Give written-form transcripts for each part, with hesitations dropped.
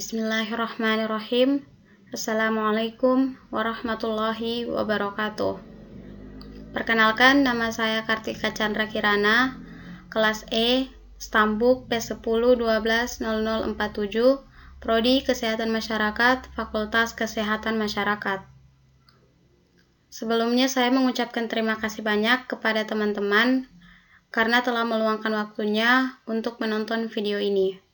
Bismillahirrahmanirrahim. Assalamualaikum warahmatullahi wabarakatuh. Perkenalkan, nama saya Kartika Chandra Kirana, kelas E, Stambuk P10120047, Prodi Kesehatan Masyarakat, Fakultas Kesehatan Masyarakat. Sebelumnya saya mengucapkan terima kasih banyak kepada teman-teman karena telah meluangkan waktunya untuk menonton video ini.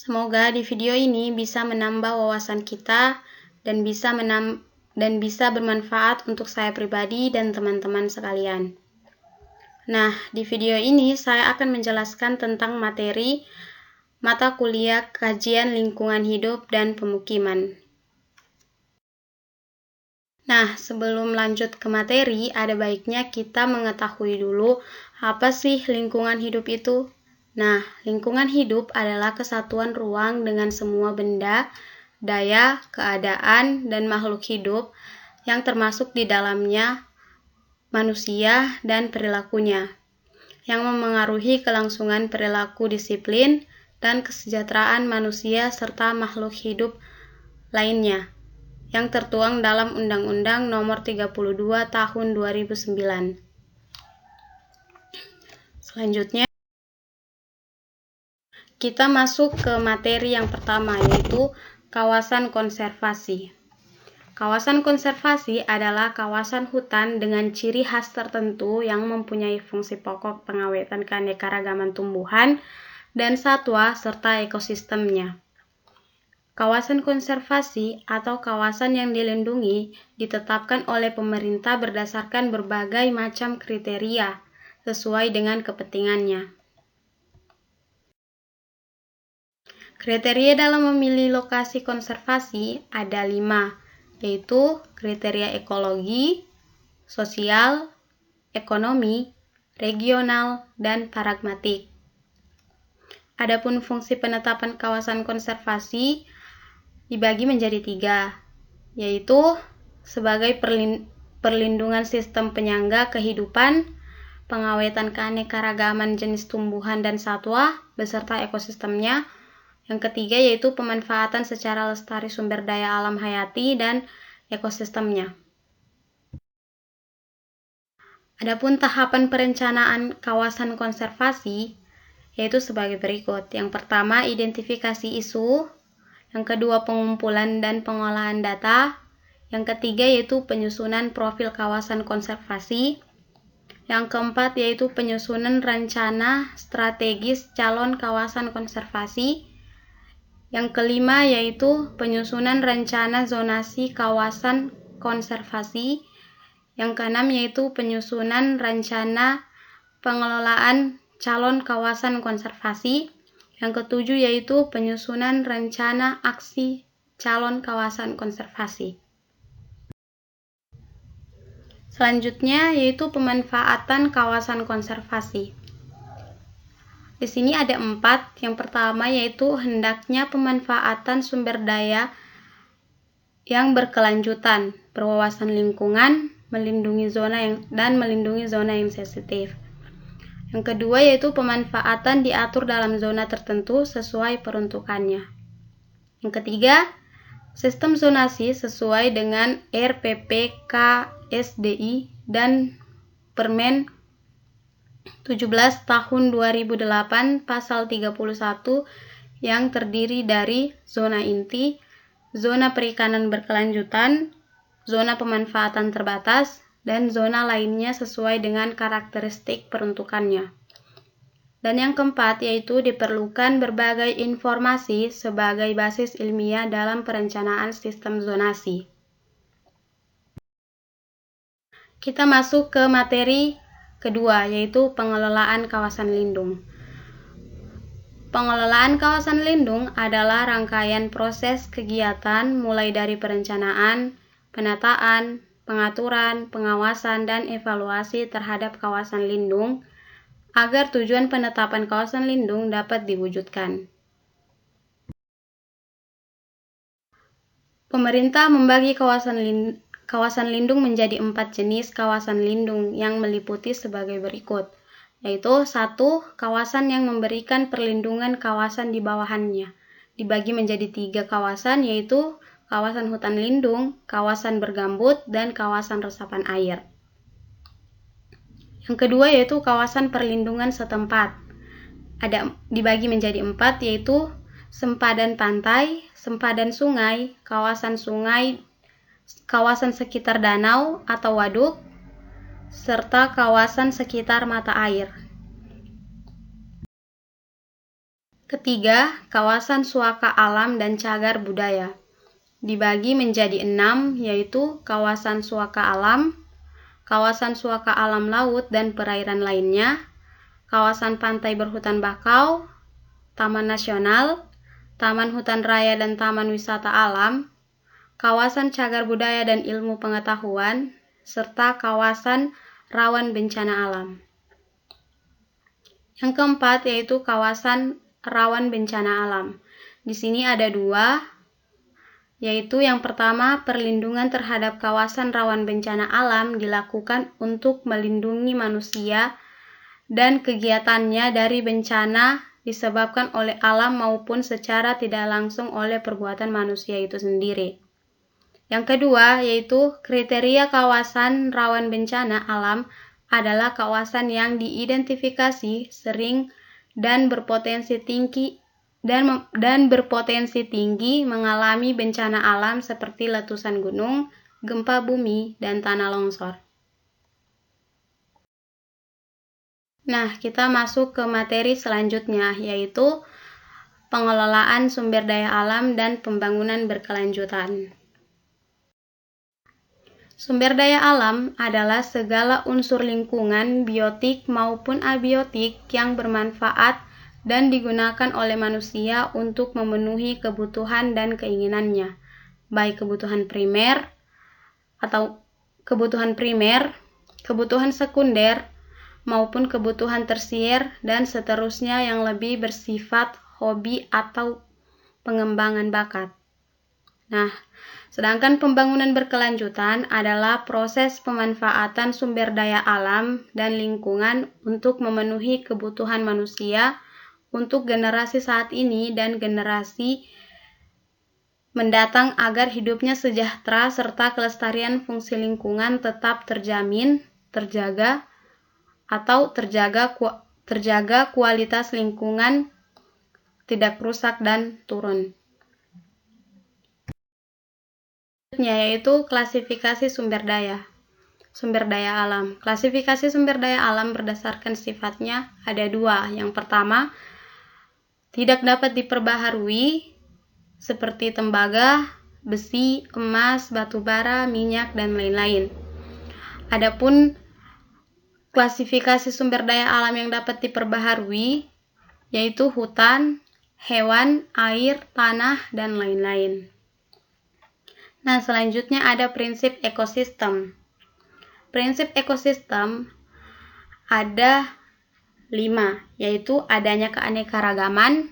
Semoga di video ini bisa menambah wawasan kita dan bisa bermanfaat untuk saya pribadi dan teman-teman sekalian. Nah, di video ini saya akan menjelaskan tentang materi mata kuliah Kajian Lingkungan Hidup dan Pemukiman. Nah, sebelum lanjut ke materi, ada baiknya kita mengetahui dulu apa sih lingkungan hidup itu. Nah, lingkungan hidup adalah kesatuan ruang dengan semua benda, daya, keadaan, dan makhluk hidup yang termasuk di dalamnya manusia dan perilakunya, yang memengaruhi kelangsungan perilaku disiplin dan kesejahteraan manusia serta makhluk hidup lainnya, yang tertuang dalam Undang-Undang Nomor 32 Tahun 2009. Selanjutnya, kita masuk ke materi yang pertama, yaitu kawasan konservasi. Kawasan konservasi adalah kawasan hutan dengan ciri khas tertentu yang mempunyai fungsi pokok pengawetan keanekaragaman tumbuhan dan satwa serta ekosistemnya. Kawasan konservasi atau kawasan yang dilindungi ditetapkan oleh pemerintah berdasarkan berbagai macam kriteria sesuai dengan kepentingannya. Kriteria dalam memilih lokasi konservasi ada 5, yaitu kriteria ekologi, sosial, ekonomi, regional, dan pragmatik. Adapun fungsi penetapan kawasan konservasi dibagi menjadi 3, yaitu sebagai perlindungan sistem penyangga kehidupan, pengawetan keanekaragaman jenis tumbuhan dan satwa beserta ekosistemnya. Yang ketiga yaitu pemanfaatan secara lestari sumber daya alam hayati dan ekosistemnya. Adapun tahapan perencanaan kawasan konservasi yaitu sebagai berikut. Yang pertama, identifikasi isu. Yang kedua, pengumpulan dan pengolahan data. Yang ketiga yaitu penyusunan profil kawasan konservasi. Yang keempat yaitu penyusunan rencana strategis calon kawasan konservasi. Yang kelima yaitu penyusunan rencana zonasi kawasan konservasi. Yang keenam yaitu penyusunan rencana pengelolaan calon kawasan konservasi. Yang ketujuh yaitu penyusunan rencana aksi calon kawasan konservasi. Selanjutnya yaitu pemanfaatan kawasan konservasi. Di sini ada 4. Yang pertama yaitu hendaknya pemanfaatan sumber daya yang berkelanjutan, berwawasan lingkungan, melindungi zona yang sensitif. Yang kedua yaitu pemanfaatan diatur dalam zona tertentu sesuai peruntukannya. Yang ketiga, sistem zonasi sesuai dengan RPP KSDI dan Permen 17 tahun 2008 pasal 31 yang terdiri dari zona inti, zona perikanan berkelanjutan, zona pemanfaatan terbatas, dan zona lainnya sesuai dengan karakteristik peruntukannya. Dan yang keempat yaitu diperlukan berbagai informasi sebagai basis ilmiah dalam perencanaan sistem zonasi. Kita masuk ke materi kedua, yaitu pengelolaan kawasan lindung. Pengelolaan kawasan lindung adalah rangkaian proses kegiatan mulai dari perencanaan, penataan, pengaturan, pengawasan, dan evaluasi terhadap kawasan lindung agar tujuan penetapan kawasan lindung dapat diwujudkan. Pemerintah membagi kawasan lindung menjadi 4 jenis kawasan lindung yang meliputi sebagai berikut, yaitu 1. Kawasan yang memberikan perlindungan kawasan di bawahannya, dibagi menjadi 3 kawasan, yaitu kawasan hutan lindung, kawasan bergambut, dan kawasan resapan air. Yang kedua yaitu kawasan perlindungan setempat. Ada dibagi menjadi 4, yaitu sempadan pantai, sempadan sungai, kawasan sekitar danau atau waduk, serta kawasan sekitar mata air. Ketiga, kawasan suaka alam dan cagar budaya. Dibagi menjadi 6, yaitu kawasan suaka alam laut dan perairan lainnya, kawasan pantai berhutan bakau, taman nasional, taman hutan raya dan taman wisata alam, kawasan cagar budaya dan ilmu pengetahuan, serta kawasan rawan bencana alam. Yang keempat yaitu kawasan rawan bencana alam. Di sini ada 2, yaitu yang pertama, perlindungan terhadap kawasan rawan bencana alam dilakukan untuk melindungi manusia dan kegiatannya dari bencana disebabkan oleh alam maupun secara tidak langsung oleh perbuatan manusia itu sendiri. Yang kedua, yaitu kriteria kawasan rawan bencana alam adalah kawasan yang diidentifikasi sering dan berpotensi tinggi mengalami bencana alam seperti letusan gunung, gempa bumi, dan tanah longsor. Nah, kita masuk ke materi selanjutnya, yaitu pengelolaan sumber daya alam dan pembangunan berkelanjutan. Sumber daya alam adalah segala unsur lingkungan, biotik maupun abiotik yang bermanfaat dan digunakan oleh manusia untuk memenuhi kebutuhan dan keinginannya, baik kebutuhan primer, kebutuhan sekunder, maupun kebutuhan tersier, dan seterusnya yang lebih bersifat hobi atau pengembangan bakat. Nah, sedangkan pembangunan berkelanjutan adalah proses pemanfaatan sumber daya alam dan lingkungan untuk memenuhi kebutuhan manusia untuk generasi saat ini dan generasi mendatang agar hidupnya sejahtera serta kelestarian fungsi lingkungan tetap terjamin, terjaga kualitas lingkungan tidak rusak dan turun. Yaitu klasifikasi sumber daya alam. Klasifikasi sumber daya alam berdasarkan sifatnya ada 2. Yang pertama, tidak dapat diperbaharui seperti tembaga, besi, emas, batu bara, minyak, dan lain-lain. Adapun klasifikasi sumber daya alam yang dapat diperbaharui yaitu hutan, hewan, air, tanah, dan lain-lain. Nah, selanjutnya ada prinsip ekosistem. Prinsip ekosistem ada 5, yaitu adanya keanekaragaman,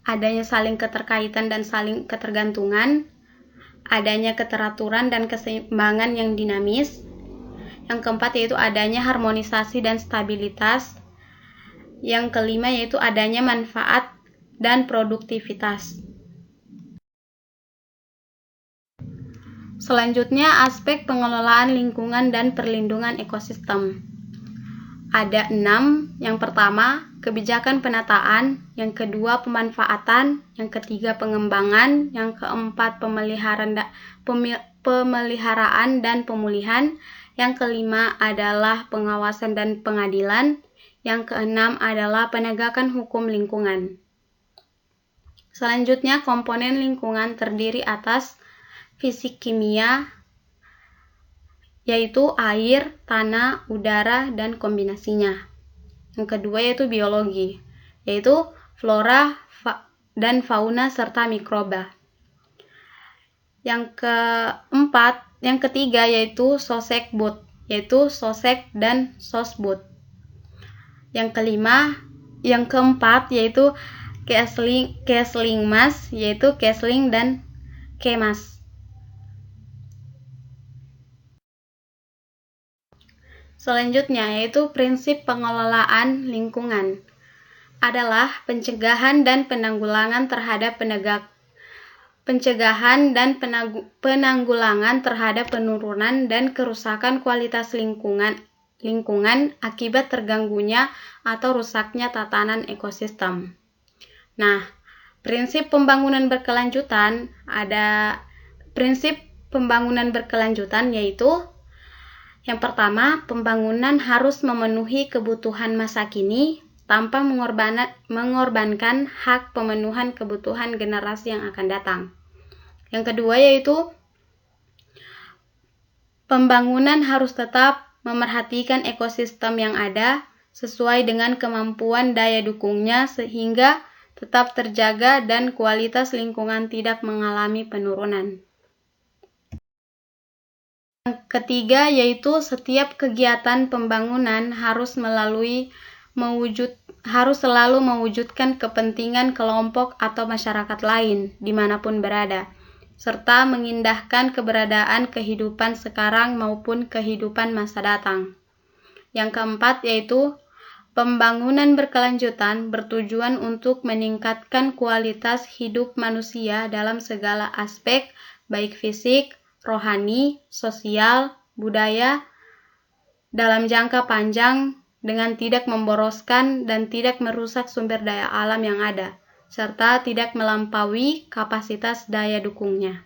adanya saling keterkaitan dan saling ketergantungan, adanya keteraturan dan keseimbangan yang dinamis. Yang keempat yaitu adanya harmonisasi dan stabilitas. Yang kelima yaitu adanya manfaat dan produktivitas. Selanjutnya, aspek pengelolaan lingkungan dan perlindungan ekosistem. Ada 6. Yang pertama, kebijakan penataan. Yang kedua, pemanfaatan. Yang ketiga, pengembangan. Yang keempat, pemeliharaan dan pemulihan. Yang kelima adalah pengawasan dan pengadilan. Yang keenam adalah penegakan hukum lingkungan. Selanjutnya, komponen lingkungan terdiri atas fisik kimia, yaitu air, tanah, udara, dan kombinasinya. Yang kedua yaitu biologi, yaitu flora dan fauna serta mikroba. Yang ketiga yaitu sosekbud, yaitu sosek dan sosbud. Yang keempat yaitu keslingmas, yaitu kesling dan kemas. Selanjutnya yaitu prinsip pengelolaan lingkungan. adalah pencegahan dan penanggulangan terhadap penurunan dan kerusakan kualitas lingkungan akibat terganggunya atau rusaknya tatanan ekosistem. Nah, prinsip pembangunan berkelanjutan yaitu yang pertama, pembangunan harus memenuhi kebutuhan masa kini tanpa mengorbankan hak pemenuhan kebutuhan generasi yang akan datang. Yang kedua yaitu pembangunan harus tetap memerhatikan ekosistem yang ada sesuai dengan kemampuan daya dukungnya sehingga tetap terjaga dan kualitas lingkungan tidak mengalami penurunan. Yang ketiga yaitu setiap kegiatan pembangunan harus selalu mewujudkan kepentingan kelompok atau masyarakat lain dimanapun berada, serta mengindahkan keberadaan kehidupan sekarang maupun kehidupan masa datang. Yang keempat yaitu pembangunan berkelanjutan bertujuan untuk meningkatkan kualitas hidup manusia dalam segala aspek, baik fisik, rohani, sosial, budaya, dalam jangka panjang dengan tidak memboroskan dan tidak merusak sumber daya alam yang ada, serta tidak melampaui kapasitas daya dukungnya.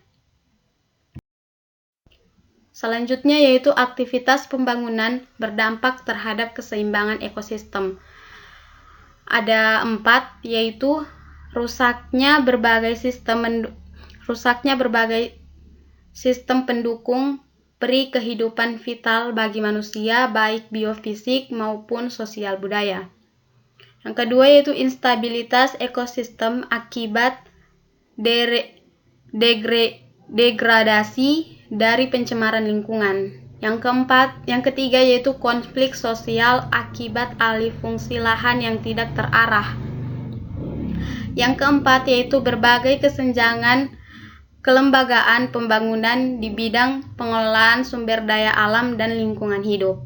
Selanjutnya yaitu aktivitas pembangunan berdampak terhadap keseimbangan ekosistem. Ada 4, yaitu rusaknya berbagai sistem pendukung peri kehidupan vital bagi manusia, baik biofisik maupun sosial budaya. Yang kedua yaitu instabilitas ekosistem akibat degradasi dari pencemaran lingkungan. Yang ketiga yaitu konflik sosial akibat alih fungsi lahan yang tidak terarah. Yang keempat yaitu berbagai kesenjangan kelembagaan pembangunan di bidang pengelolaan sumber daya alam dan lingkungan hidup.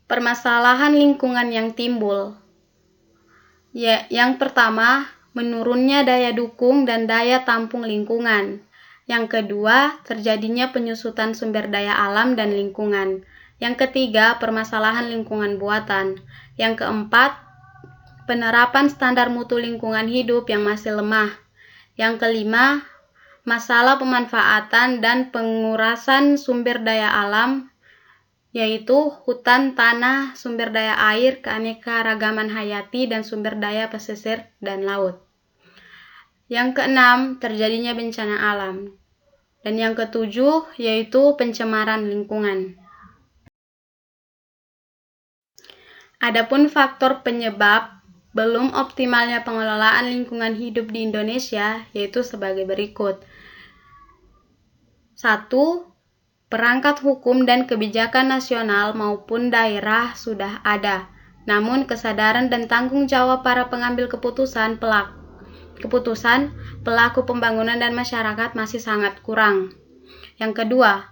Permasalahan lingkungan yang timbul. Yang pertama, menurunnya daya dukung dan daya tampung lingkungan. Yang kedua, terjadinya penyusutan sumber daya alam dan lingkungan. Yang ketiga, permasalahan lingkungan buatan. Yang keempat, penerapan standar mutu lingkungan hidup yang masih lemah. Yang kelima, masalah pemanfaatan dan pengurasan sumber daya alam, yaitu hutan, tanah, sumber daya air, keanekaragaman hayati, dan sumber daya pesisir dan laut. Yang keenam, terjadinya bencana alam. Dan yang ketujuh, yaitu pencemaran lingkungan. Adapun faktor penyebab belum optimalnya pengelolaan lingkungan hidup di Indonesia yaitu sebagai berikut. 1. Perangkat hukum dan kebijakan nasional maupun daerah sudah ada, namun kesadaran dan tanggung jawab para pengambil keputusan, pelaku pembangunan dan masyarakat masih sangat kurang. Yang kedua,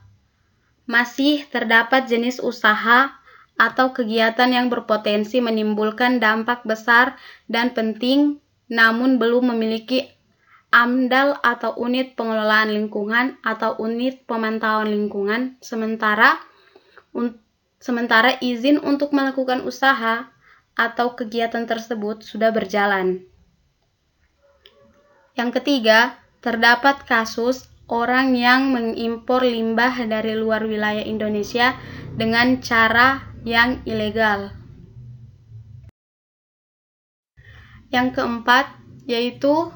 masih terdapat jenis usaha atau kegiatan yang berpotensi menimbulkan dampak besar dan penting namun belum memiliki AMDAL atau unit pengelolaan lingkungan atau unit pemantauan lingkungan, sementara izin untuk melakukan usaha atau kegiatan tersebut sudah berjalan. Yang ketiga, terdapat kasus orang yang mengimpor limbah dari luar wilayah Indonesia dengan cara yang ilegal. Yang keempat, yaitu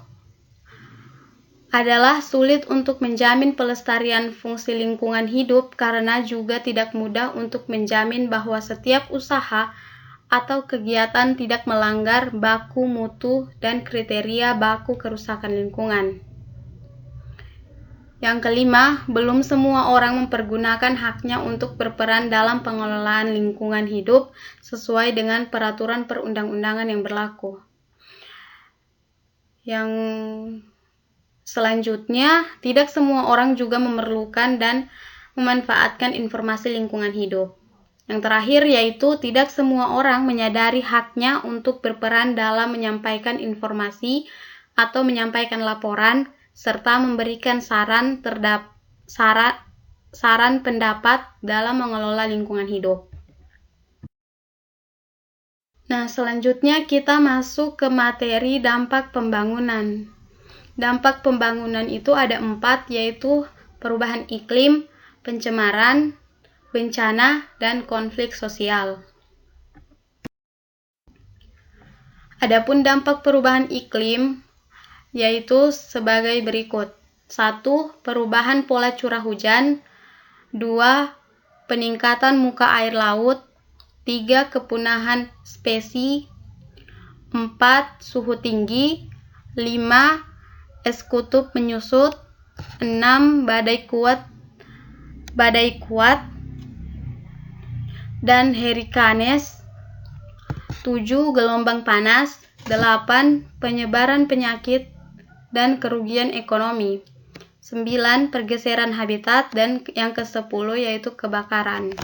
adalah sulit untuk menjamin pelestarian fungsi lingkungan hidup karena juga tidak mudah untuk menjamin bahwa setiap usaha atau kegiatan tidak melanggar baku mutu dan kriteria baku kerusakan lingkungan. Yang kelima, belum semua orang mempergunakan haknya untuk berperan dalam pengelolaan lingkungan hidup sesuai dengan peraturan perundang-undangan yang berlaku. Yang selanjutnya, tidak semua orang juga memerlukan dan memanfaatkan informasi lingkungan hidup. Yang terakhir yaitu tidak semua orang menyadari haknya untuk berperan dalam menyampaikan informasi atau menyampaikan laporan, serta memberikan saran pendapat dalam mengelola lingkungan hidup. Nah, selanjutnya kita masuk ke materi dampak pembangunan. Dampak pembangunan itu ada 4, yaitu perubahan iklim, pencemaran, bencana, dan konflik sosial. Adapun dampak perubahan iklim yaitu sebagai berikut. 1. Perubahan pola curah hujan. 2. Peningkatan muka air laut. 3. Kepunahan spesies. 4. Suhu tinggi. 5. Es kutub menyusut. 6. Badai kuat dan hurricanes. 7. Gelombang panas. 8. Penyebaran penyakit dan kerugian ekonomi. 9. Pergeseran habitat, dan yang ke-10 yaitu kebakaran.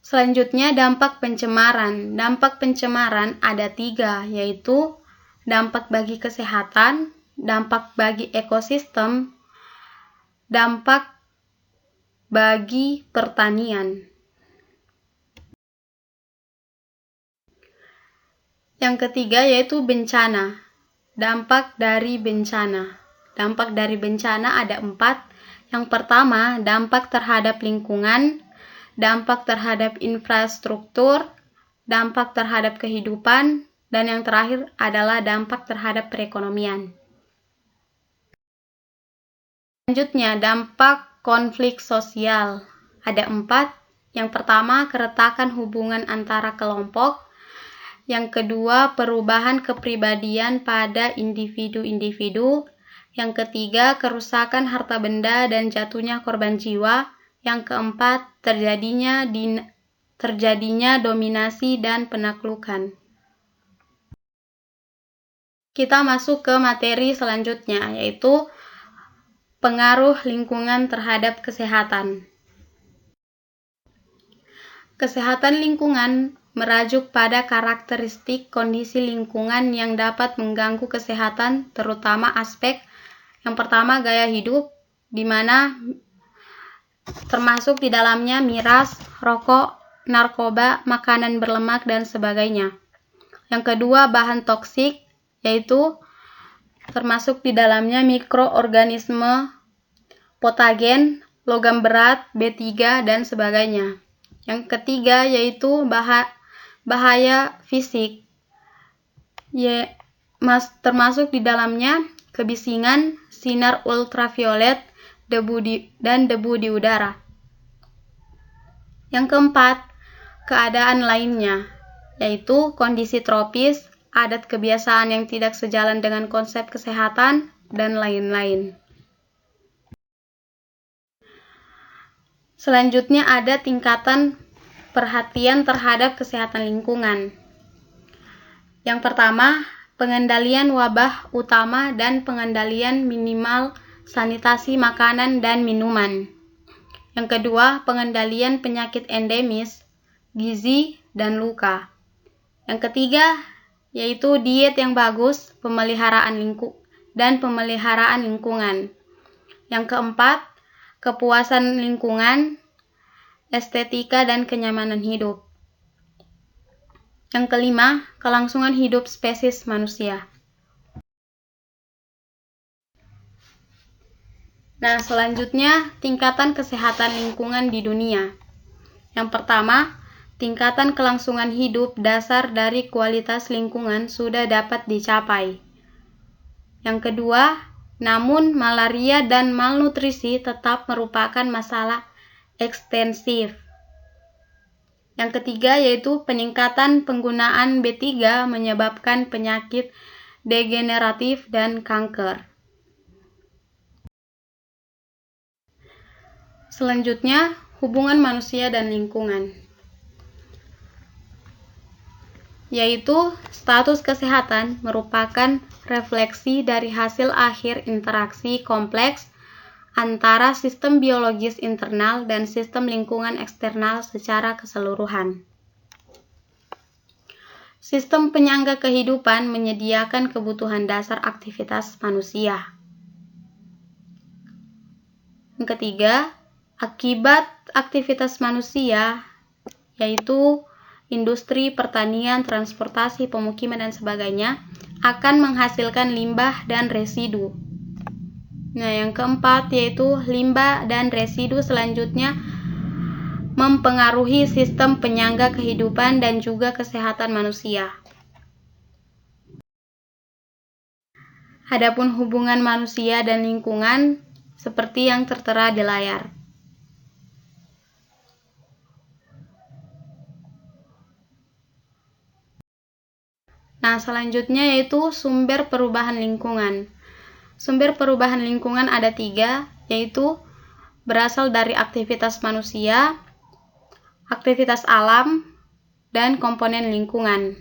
Selanjutnya dampak pencemaran. Dampak pencemaran ada 3, yaitu dampak bagi kesehatan, dampak bagi ekosistem, dampak bagi pertanian. Yang ketiga yaitu bencana. Dampak dari bencana. Dampak dari bencana ada 4. Yang pertama, dampak terhadap lingkungan, dampak terhadap infrastruktur, dampak terhadap kehidupan, dan yang terakhir adalah dampak terhadap perekonomian. Selanjutnya, dampak konflik sosial. Ada 4. Yang pertama, keretakan hubungan antara kelompok. Yang kedua, perubahan kepribadian pada individu-individu. Yang ketiga, kerusakan harta benda dan jatuhnya korban jiwa. Yang keempat, terjadinya dominasi dan penaklukan. Kita masuk ke materi selanjutnya, yaitu pengaruh lingkungan terhadap kesehatan. Kesehatan lingkungan merajuk pada karakteristik kondisi lingkungan yang dapat mengganggu kesehatan, terutama aspek yang pertama gaya hidup, di mana termasuk di dalamnya miras, rokok, narkoba, makanan berlemak, dan sebagainya. Yang kedua, bahan toksik, yaitu termasuk di dalamnya mikroorganisme, patogen, logam berat, B3, dan sebagainya. Yang ketiga yaitu bahaya fisik, termasuk di dalamnya kebisingan, sinar ultraviolet, dan debu di udara. Yang keempat, keadaan lainnya, yaitu kondisi tropis, adat kebiasaan yang tidak sejalan dengan konsep kesehatan, dan lain-lain. Selanjutnya ada tingkatan perhatian terhadap kesehatan lingkungan. Yang pertama, pengendalian wabah utama dan pengendalian minimal sanitasi makanan dan minuman. Yang kedua, pengendalian penyakit endemis, gizi, dan luka. Yang ketiga, yaitu diet yang bagus, pemeliharaan lingkungan. Yang keempat, kepuasan lingkungan, estetika, dan kenyamanan hidup. Yang kelima, kelangsungan hidup spesies manusia. Nah, selanjutnya tingkatan kesehatan lingkungan di dunia. Yang pertama, tingkatan kelangsungan hidup dasar dari kualitas lingkungan sudah dapat dicapai. Yang kedua, namun malaria dan malnutrisi tetap merupakan masalah ekstensif. Yang ketiga yaitu peningkatan penggunaan B3 menyebabkan penyakit degeneratif dan kanker. Selanjutnya, hubungan manusia dan lingkungan, yaitu status kesehatan merupakan refleksi dari hasil akhir interaksi kompleks antara sistem biologis internal dan sistem lingkungan eksternal secara keseluruhan. Sistem penyangga kehidupan menyediakan kebutuhan dasar aktivitas manusia. Yang ketiga, akibat aktivitas manusia, yaitu industri, pertanian, transportasi, pemukiman, dan sebagainya, akan menghasilkan limbah dan residu. Nah, yang keempat yaitu limbah dan residu selanjutnya mempengaruhi sistem penyangga kehidupan dan juga kesehatan manusia. Adapun hubungan manusia dan lingkungan seperti yang tertera di layar. Nah, selanjutnya yaitu sumber perubahan lingkungan. Sumber perubahan lingkungan ada 3, yaitu berasal dari aktivitas manusia, aktivitas alam, dan komponen lingkungan.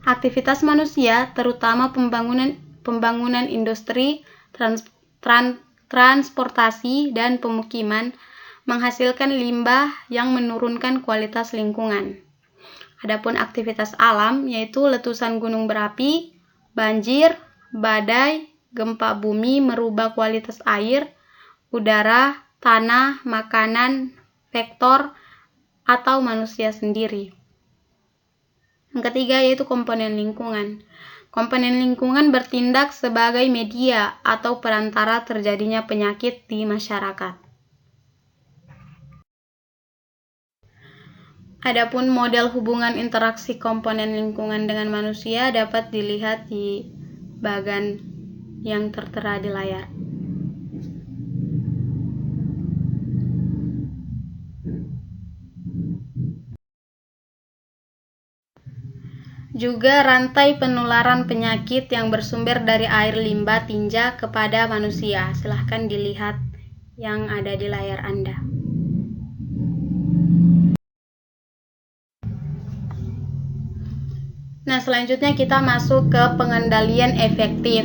Aktivitas manusia, terutama pembangunan industri, transportasi, dan pemukiman, menghasilkan limbah yang menurunkan kualitas lingkungan. Adapun aktivitas alam, yaitu letusan gunung berapi, banjir, badai, gempa bumi merubah kualitas air, udara, tanah, makanan, vektor, atau manusia sendiri. Yang ketiga yaitu komponen lingkungan. Komponen lingkungan bertindak sebagai media atau perantara terjadinya penyakit di masyarakat. Adapun model hubungan interaksi komponen lingkungan dengan manusia dapat dilihat di bagian yang tertera di layar. Juga rantai penularan penyakit yang bersumber dari air limbah tinja kepada manusia. Silahkan dilihat yang ada di layar Anda. Nah, selanjutnya kita masuk ke pengendalian efektif.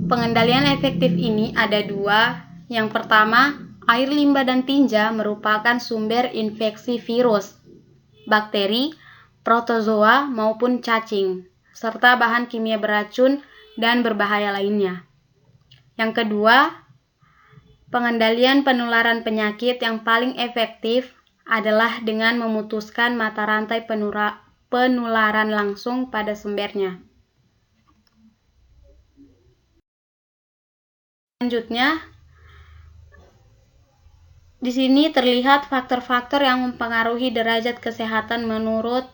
Pengendalian efektif ini ada 2. Yang pertama, air limbah dan tinja merupakan sumber infeksi virus, bakteri, protozoa maupun cacing, serta bahan kimia beracun dan berbahaya lainnya. Yang kedua, pengendalian penularan penyakit yang paling efektif adalah dengan memutuskan mata rantai penularan langsung pada sumbernya. Selanjutnya, di sini terlihat faktor-faktor yang mempengaruhi derajat kesehatan menurut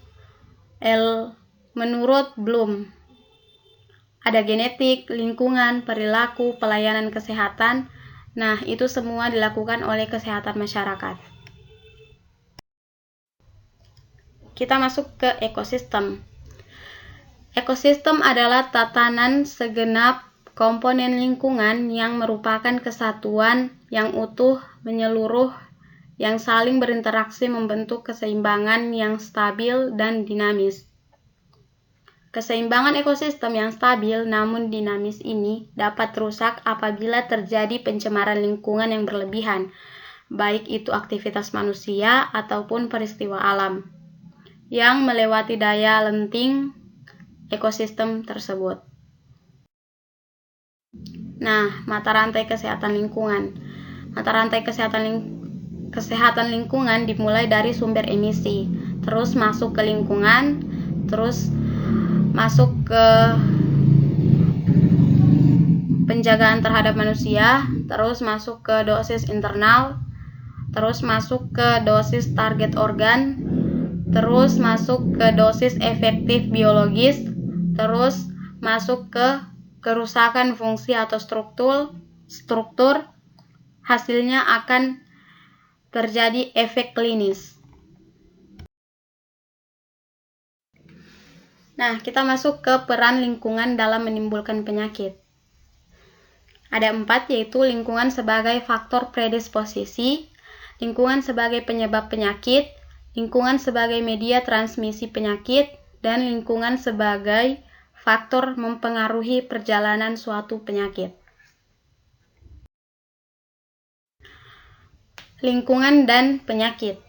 Bloom. Ada genetik, lingkungan, perilaku, pelayanan kesehatan. Nah, itu semua dilakukan oleh kesehatan masyarakat. Kita masuk ke ekosistem. Ekosistem adalah tatanan segenap komponen lingkungan yang merupakan kesatuan yang utuh, menyeluruh, yang saling berinteraksi membentuk keseimbangan yang stabil dan dinamis. Keseimbangan ekosistem yang stabil namun dinamis ini dapat rusak apabila terjadi pencemaran lingkungan yang berlebihan, baik itu aktivitas manusia ataupun peristiwa alam, yang melewati daya lenting ekosistem tersebut. Nah, mata rantai kesehatan lingkungan. Mata rantai kesehatan lingkungan dimulai dari sumber emisi, terus masuk ke lingkungan, terus masuk ke penjagaan terhadap manusia, terus masuk ke dosis internal, terus masuk ke dosis target organ, terus masuk ke dosis efektif biologis, terus masuk ke kerusakan fungsi atau struktur, hasilnya akan terjadi efek klinis. Nah, kita masuk ke peran lingkungan dalam menimbulkan penyakit. Ada 4, yaitu lingkungan sebagai faktor predisposisi, lingkungan sebagai penyebab penyakit, lingkungan sebagai media transmisi penyakit, dan lingkungan sebagai faktor mempengaruhi perjalanan suatu penyakit. Lingkungan dan penyakit.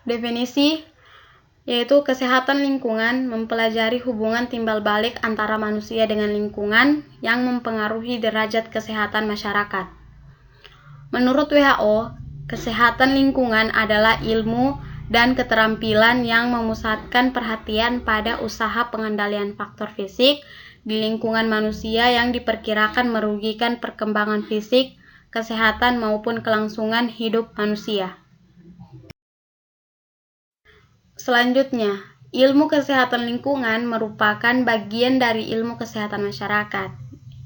Definisi yaitu kesehatan lingkungan mempelajari hubungan timbal balik antara manusia dengan lingkungan yang mempengaruhi derajat kesehatan masyarakat. Menurut WHO, kesehatan lingkungan adalah ilmu dan keterampilan yang memusatkan perhatian pada usaha pengendalian faktor fisik di lingkungan manusia yang diperkirakan merugikan perkembangan fisik, kesehatan maupun kelangsungan hidup manusia. Selanjutnya, ilmu kesehatan lingkungan merupakan bagian dari ilmu kesehatan masyarakat,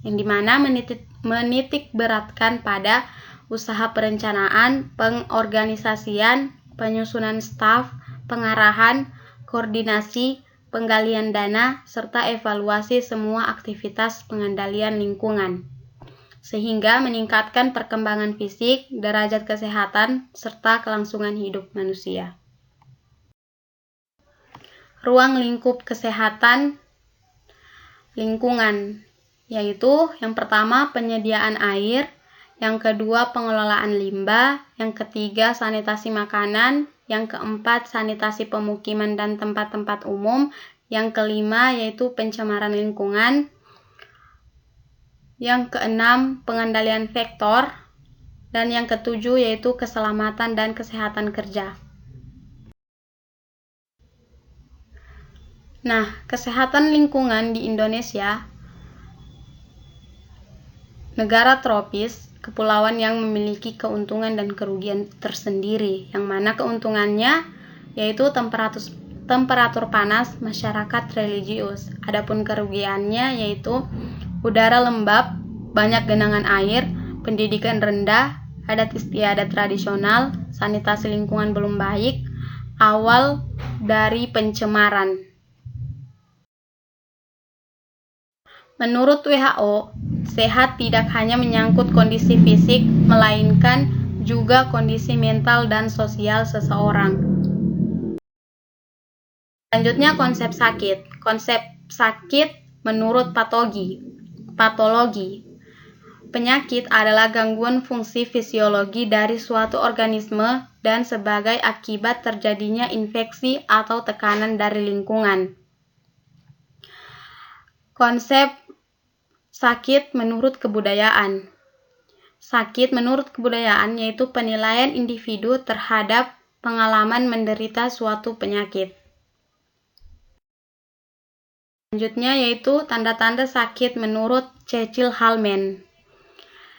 yang dimana menitik beratkan pada usaha perencanaan, pengorganisasian, penyusunan staf, pengarahan, koordinasi, penggalian dana, serta evaluasi semua aktivitas pengendalian lingkungan, sehingga meningkatkan perkembangan fisik, derajat kesehatan, serta kelangsungan hidup manusia. Ruang lingkup kesehatan lingkungan, yaitu yang pertama penyediaan air, yang kedua pengelolaan limbah, yang ketiga sanitasi makanan, yang keempat sanitasi pemukiman dan tempat-tempat umum, yang kelima yaitu pencemaran lingkungan, yang keenam pengendalian vektor, dan yang ketujuh yaitu keselamatan dan kesehatan kerja. Nah, kesehatan lingkungan di Indonesia, negara tropis, kepulauan yang memiliki keuntungan dan kerugian tersendiri, yang mana keuntungannya yaitu temperatur panas, masyarakat religius. Adapun kerugiannya yaitu udara lembab, banyak genangan air, pendidikan rendah, adat istiadat tradisional, sanitasi lingkungan belum baik, awal dari pencemaran. Menurut WHO, sehat tidak hanya menyangkut kondisi fisik, melainkan juga kondisi mental dan sosial seseorang. Selanjutnya konsep sakit. Konsep sakit menurut patologi. Penyakit adalah gangguan fungsi fisiologi dari suatu organisme dan sebagai akibat terjadinya infeksi atau tekanan dari lingkungan. Konsep sakit menurut kebudayaan. Sakit menurut kebudayaan yaitu penilaian individu terhadap pengalaman menderita suatu penyakit. Selanjutnya yaitu tanda-tanda sakit menurut Cecil Halman.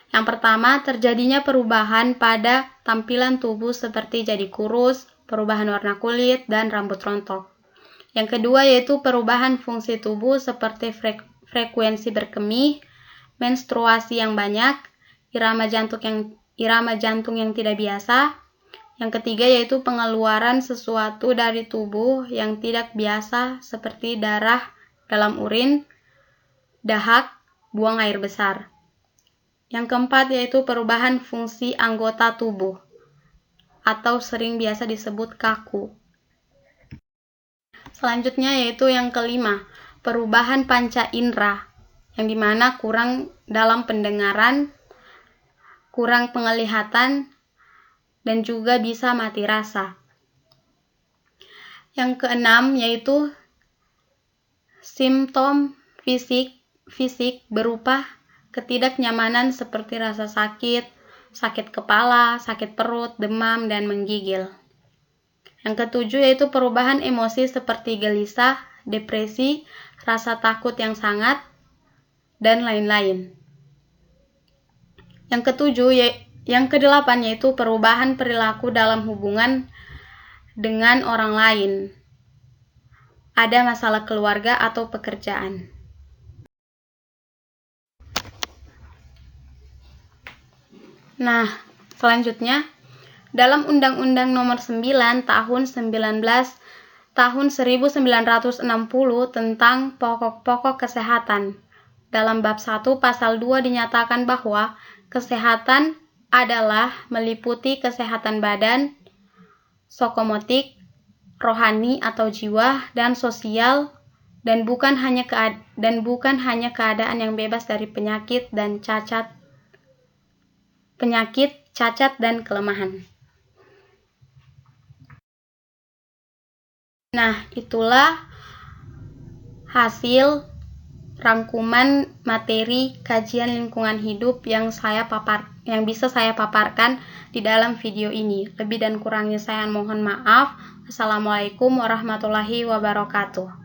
Yang pertama, terjadinya perubahan pada tampilan tubuh seperti jadi kurus, perubahan warna kulit, dan rambut rontok. Yang kedua yaitu perubahan fungsi tubuh seperti frekuensi berkemih, menstruasi yang banyak, irama jantung yang tidak biasa. Yang ketiga yaitu pengeluaran sesuatu dari tubuh yang tidak biasa seperti darah dalam urin, dahak, buang air besar. Yang keempat yaitu perubahan fungsi anggota tubuh atau sering biasa disebut kaku. Selanjutnya yaitu yang kelima, perubahan panca indera, yang dimana kurang dalam pendengaran, kurang penglihatan, dan juga bisa mati rasa. Yang keenam yaitu simptom fisik berupa ketidaknyamanan seperti rasa sakit, sakit kepala, sakit perut, demam, dan menggigil. Yang ketujuh yaitu perubahan emosi seperti gelisah, depresi, rasa takut yang sangat, dan lain-lain. Yang kedelapan yaitu perubahan perilaku dalam hubungan dengan orang lain. Ada masalah keluarga atau pekerjaan. Nah, selanjutnya dalam Undang-Undang Nomor 9 Tahun 1960 tentang pokok-pokok kesehatan. Dalam bab 1 pasal 2 dinyatakan bahwa kesehatan adalah meliputi kesehatan badan, psikomotik, rohani atau jiwa, dan sosial dan bukan hanya keadaan yang bebas dari penyakit, cacat dan kelemahan. Nah, itulah hasil rangkuman materi kajian lingkungan hidup yang bisa saya paparkan di dalam video ini. Lebih dan kurangnya saya mohon maaf. Assalamualaikum warahmatullahi wabarakatuh.